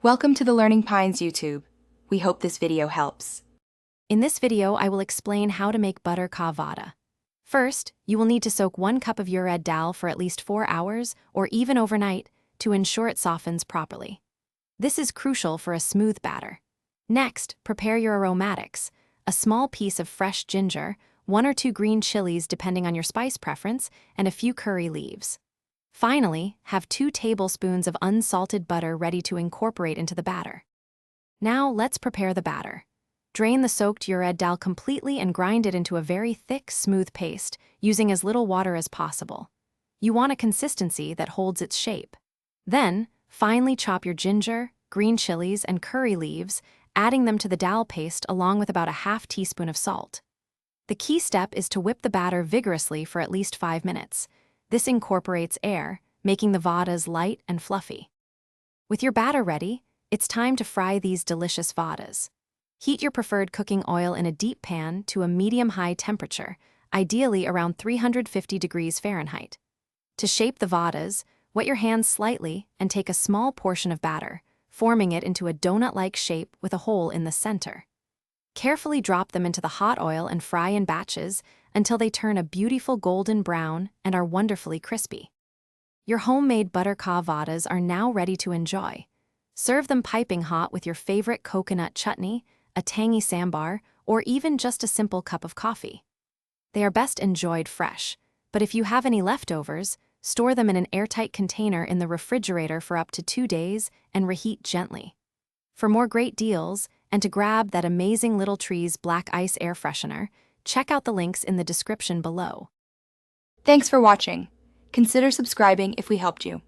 Welcome to the Learning Pines YouTube. We hope this video helps. In this video, I will explain how to make butter ka vada. First, you will need to soak 1 cup of urad dal for at least 4 hours or even overnight to ensure it softens properly. This is crucial for a smooth batter. Next, prepare your aromatics: a small piece of fresh ginger, 1 or 2 green chilies depending on your spice preference, and a few curry leaves. Finally, have 2 tablespoons of unsalted butter ready to incorporate into the batter. Now let's prepare the batter. Drain the soaked urad dal completely and grind it into a very thick, smooth paste, using as little water as possible. You want a consistency that holds its shape. Then, finely chop your ginger, green chilies, and curry leaves, adding them to the dal paste along with about a half teaspoon of salt. The key step is to whip the batter vigorously for at least 5 minutes. This incorporates air, making the vadas light and fluffy. With your batter ready, it's time to fry these delicious vadas. Heat your preferred cooking oil in a deep pan to a medium-high temperature, ideally around 350 degrees Fahrenheit. To shape the vadas, wet your hands slightly and take a small portion of batter, forming it into a donut-like shape with a hole in the center. Carefully drop them into the hot oil and fry in batches until they turn a beautiful golden brown and are wonderfully crispy. Your homemade butter ka vadas are now ready to enjoy. Serve them piping hot with your favorite coconut chutney, a tangy sambar, or even just a simple cup of coffee. They are best enjoyed fresh, but if you have any leftovers, store them in an airtight container in the refrigerator for up to 2 days and reheat gently. For more great deals, and to grab that amazing Little Trees Black Ice Air Freshener, check out the links in the description below. Thanks for watching. Consider subscribing if we helped you.